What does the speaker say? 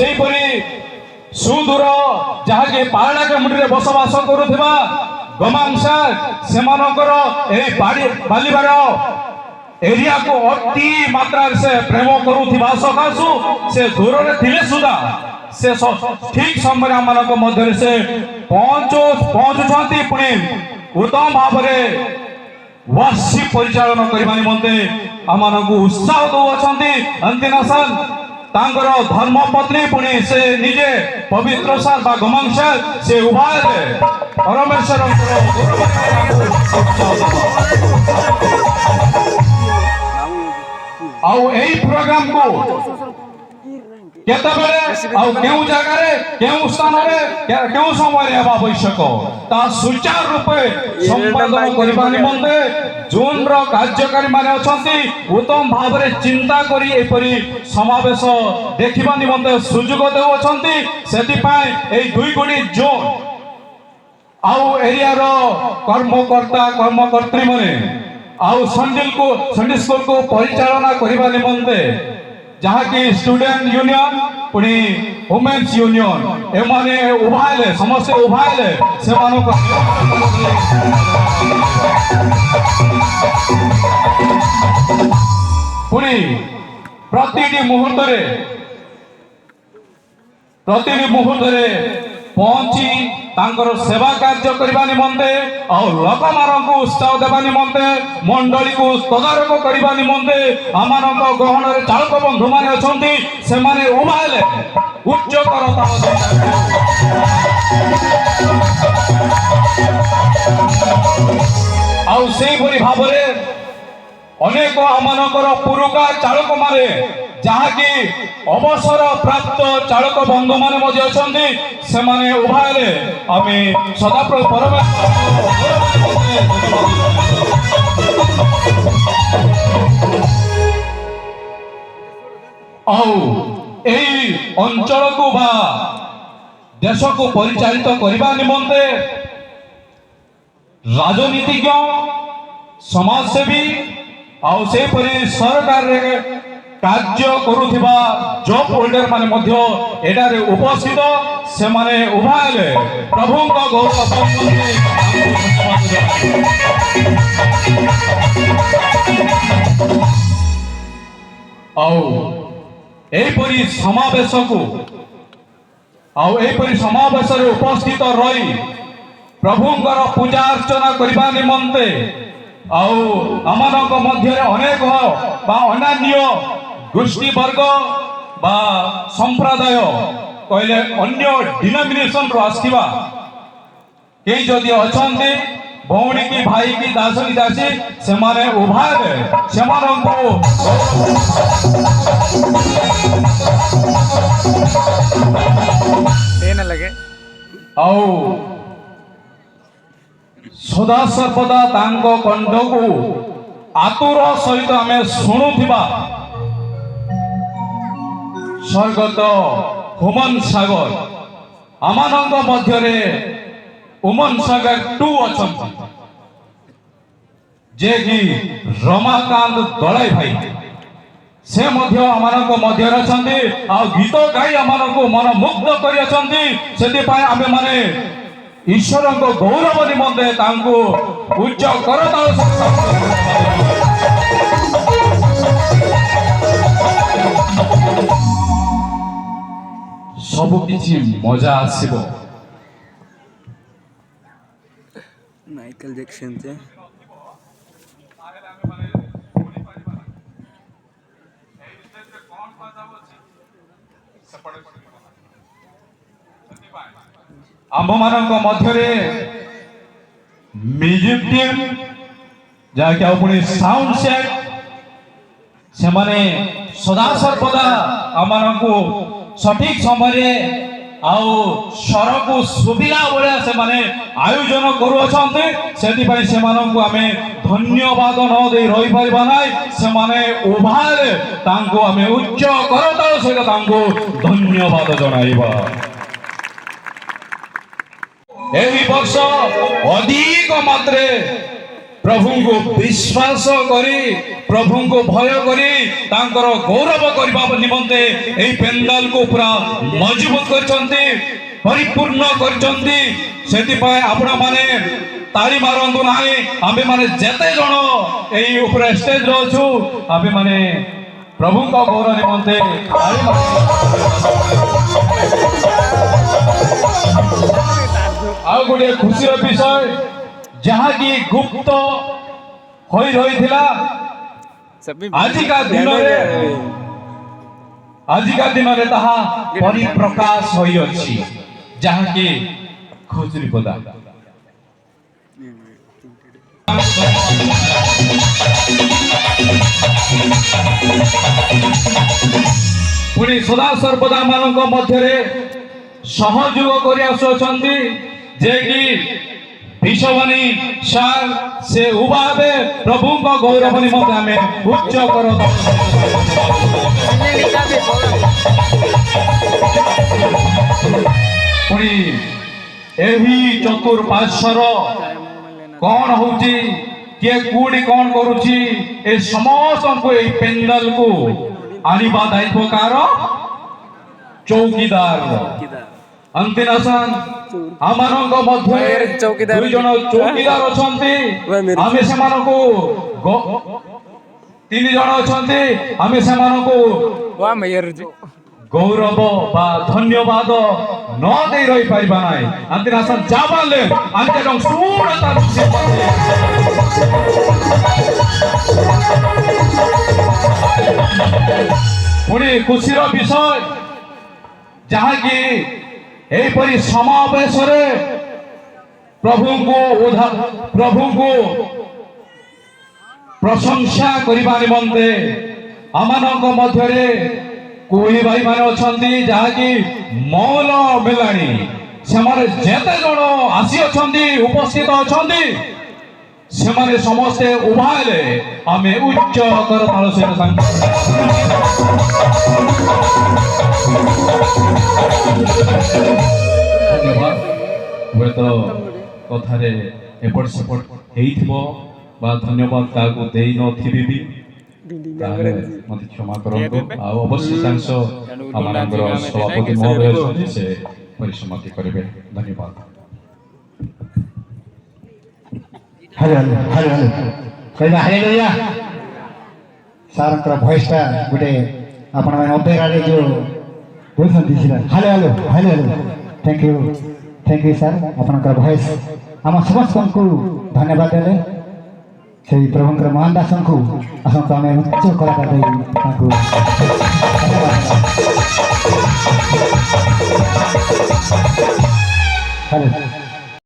ସେହିପରି ସୁଦୂର ଯାହାକି ପାହାଡ଼ କମିଟିରେ ବସବାସ କରୁଥିବା ଗମାଂସା ସେମାନଙ୍କର ଏହି ବାଲିବାର ଏରିଆକୁ ଅତି ମାତ୍ରାରେ ସେ ପ୍ରେମ କରୁଥିବା ସକାଶୁ ସେ ଦୂରରେ ଥିଲେ ସୁଦ୍ଧା ସେ ଠିକ ସମୟରେ ଆମମାନଙ୍କ ମଧ୍ୟରେ ସେ ପହଞ୍ଚୁଛନ୍ତି। ପୁଣି ଉତ୍ତମ ଭାବରେ ୱାର୍ସିପ ପରିଚାଳନା କରିବା ନିମନ୍ତେ ଆମମାନଙ୍କୁ ଉତ୍ସାହ ଦେଉଅଛନ୍ତି। ଅନ୍ତିନାସନ୍ ତାଙ୍କର ଧର୍ମପତ୍ନୀ ପୁଣି ସେ ନିଜେ ପବିତ୍ର ସାର ବା ଗମାଂସା ସେ ଉଭୟରେ ପରମେଶ୍ୱରଙ୍କର ଆଉ ଏହି ପ୍ରୋଗ୍ରାମକୁ କେତେବେଳେ ଆଉ କେଉଁ ଜାଗାରେ କେଉଁ ସ୍ଥାନରେ କେଉଁ ସମୟରେ ହେବା ଆବଶ୍ୟକ ତା ସୁଚାରୁ ରୂପେ ସମ୍ପାଦନ କରିବା ନିମନ୍ତେ ଜୋନ୍ର କାର୍ଯ୍ୟକାରୀ ମାନେ ଅଛନ୍ତି ଉତ୍ତମ ଭାବରେ ଚିନ୍ତା କରି ଏପରି ସମାବେଶ ଦେଖିବା ନିମନ୍ତେ ସୁଯୋଗ ଦେଉଅଛନ୍ତି। ସେଥିପାଇଁ ଏହି ଦୁଇଟି ଜୋନ୍ ଆଉ ଏରିଆର କର୍ମକର୍ତ୍ତା କର୍ମକର୍ତ୍ରୀ ମାନେ ଆଉ ସଣ୍ଡେ ସ୍କୁଲକୁ ପରିଚାଳନା କରିବା ନିମନ୍ତେ ଯାହାକି ଷ୍ଟୁଡେଣ୍ଟ ୟୁନିୟନ ପୁଣି ଓମେନ୍ସ ୟୁନିୟନ ଏମାନେ ଉଭାଇଲେ ସମସ୍ତେ ଉଭାଇଲେ ସେମାନଙ୍କ ପୁଣି ପ୍ରତିଟି ମୁହୂର୍ତ୍ତରେ ପହଞ୍ଚି ତାଙ୍କର ସେବା କାର୍ଯ୍ୟ କରିବା ନିମନ୍ତେ ଆଉ ଲୋକମାନଙ୍କୁ ଉତ୍ସାହ ଦେବା ନିମନ୍ତେ ମଣ୍ଡଳୀକୁ ତଦାରଖ କରିବା ନିମନ୍ତେ ଆମମାନଙ୍କ ଗହଣରେ ଚାଳକ ବନ୍ଧୁମାନେ ଅଛନ୍ତି ସେମାନେ ଉଭାଇଲେ ଉଚ୍ଚତର ଆଉ ସେଇଭଳି ଭାବରେ ଅନେକ ଆମମାନଙ୍କର ପୁରୁକା ଚାଳକମାନେ ଯାହାକି ଅବସର ପ୍ରାପ୍ତ ଚାଳକ ବନ୍ଧୁମାନେ ମଧ୍ୟ ଅଛନ୍ତି ସେମାନେ ଉଭାଇଲେ ଆମେ ସଦାପ୍ରଭୁ ପରମେଶ୍ୱର ଆଉ ଏହି ଅଞ୍ଚଳକୁ ବା ଦେଶକୁ ପରିଚାଳିତ କରିବା ନିମନ୍ତେ ରାଜନୀତିଜ୍ଞ ସମାଜସେବୀ ଆଉ ସେହିପରି ସରକାରରେ କାର୍ଯ୍ୟ କରୁଥିବା ଜବ୍ ହୋଲ୍ଡର ମାନେ ମଧ୍ୟ ଏଠାରେ ଉପସ୍ଥିତ ସେମାନେ ଉଭାଇଲେ ପ୍ରଭୁଙ୍କ ଗୌରବ ଆଉ ଏହିପରି ସମାବେଶରେ ଉପସ୍ଥିତ ରହି ପ୍ରଭୁଙ୍କର ପୂଜା ଅର୍ଚ୍ଚନା କରିବା ନିମନ୍ତେ ଆଉ ଆମମାନଙ୍କ ମଧ୍ୟରେ ଅନେକ ବା ଅନ୍ୟାନ୍ୟ ଗୋଷ୍ଠୀ ବର୍ଗ ବା ସମ୍ପ୍ରଦାୟ କହିଲେ ଅନ୍ୟ ଡିନୋମିନେସନରୁ ଆସିଥିବା କେହି ଯଦି ଅଛନ୍ତି ଭଉଣୀ କି ଭାଇ କି ଦାସ କି ଦାସୀ ସେମାନେ ଉଭୟରେ ସେମାନଙ୍କୁ ଆଉ ସଦା ସର୍ବଦା ତାଙ୍କ କଣ୍ଠକୁ ଆତୁର ସହିତ ଆମେ ଶୁଣୁଥିବା ସ୍ୱର୍ଗତ ହୁମନ ସାଗର ଆମମାନଙ୍କ ମଧ୍ୟରେ ଉମନ ସାଗର 2 ଅଛନ୍ତି ଯେ କି ରମାକାନ୍ତ ଦଳାଇ ଭାଇ ସେ ମଧ୍ୟ ଆମମାନଙ୍କ ମଧ୍ୟରେ ଅଛନ୍ତି ଆଉ ଗୀତ ଗାଇ ଆମମାନଙ୍କୁ ମନମୁଗ୍ଧ କରିଅଛନ୍ତି। ସେଥିପାଇଁ ଆମେମାନେ ଈଶ୍ୱରଙ୍କ ଗୌରବ ନିମନ୍ତେ ତାଙ୍କୁ ଉଚ୍ଚ କରତାଳ ସବୁ କିଛି ମଜା ଆସିବ। ମାଇକେଲ ଜ୍ୟାକ୍ସନ୍ ଯେ ଆମ୍ଭମାନଙ୍କ ମଧ୍ୟରେ ମ୍ୟୁଜିକ୍ ଟିମ୍ ଯାହାକି ଆଉ ପୁଣି ସାଉଣ୍ଡ ସେଟ୍ ସେମାନେ ସଦାସର୍ବଦା ଆମମାନଙ୍କୁ ସଠିକ ସମୟରେ ଆଉ ସ୍ୱରକୁ ଶୁଭିଲା ଭଳିଆ ସେମାନେ ଆୟୋଜନ କରୁଅଛନ୍ତି। ସେଥିପାଇଁ ସେମାନଙ୍କୁ ଆମେ ଧନ୍ୟବାଦ ନ ଦେଇ ରହିପାରିବା ନାହିଁ। ସେମାନେ ଉଭୟରେ ତାଙ୍କୁ ଆମେ ଉଚ୍ଚ କରତାଳ ସହିତ ତାଙ୍କୁ ଧନ୍ୟବାଦ ଜଣାଇବା। ଏହି ବର୍ଷ ଅଧିକ ମାତ୍ରାରେ प्रभु को विश्वास करी प्रभु को भय करी तांकर गौरव करबा निमंते एई पेंडाल को पूरा मजबूत करचंती परिपूर्ण करचंती सेति पाए आपना माने ताली मारंतु नाही आमे माने जेते जण एई ऊपर स्टेज रो छु आमे माने प्रभु का गौरव निमंते ताली आ गोटे खुशी विषय जहाँ की गुप्त होई रही थिला आजिका दिन रे ताहा परिप्रकाश होई अछि जहाँ की खुजरी पदा पुणी सदा सर्वदा मानक मध्यरे सहयोग करि आसुछंती जे कि विश्ववाणी सार से उबाबे प्रभु का गौरव निमंते हमें उच्च करो पुणी एही चतुर्पार्श्वर कौन होची के कूड़ी कौन करूची ए समस्त को ए पेंडल को आनिबा दायित्व कार चौकीदार अंतिनासन आमानक मध्य दुई जन चौकीदार अछंती आमे सेमानको तीन जन अछंती आमे सेमानको गौरव बा धन्यवाद न दे रही पारिबा नाही अंतिनासन जाबाले अंते जन सुरता पुणी खुशीर विषय जहाँ की एपरी समावेश प्रभु को प्रशंसा करबा निमंते आमानक मध्यरे कोई भाई माने अछंती जहाँ की मौल मिलानी सेमाने जेते जण आसी अछंती उपस्थित अछंती सेमाने समस्ते उभाले आमे उच्च करताल से धन्यवाद हुए तो कथारे एपट सेपट हेइथिबो बा धन्यवाद ताको देई न थिबी भी तारे मते क्षमा करंतु आ अवश्य सांस आमानगर सभापति महोदय छथि से परिसमाप्ति करिवे धन्यवाद हेलो कहबा हालेलुया सारंकर भॉइसटा गुटे आपण माने अपेरा रे जो बोलसन दिसिला हेलो थैंक यू सर आपनकर भॉइस हम समस्त को धन्यवाद देले से प्रभुकर महान दासन को आसन को हमें उच्च कलाकार दे ताको हेलो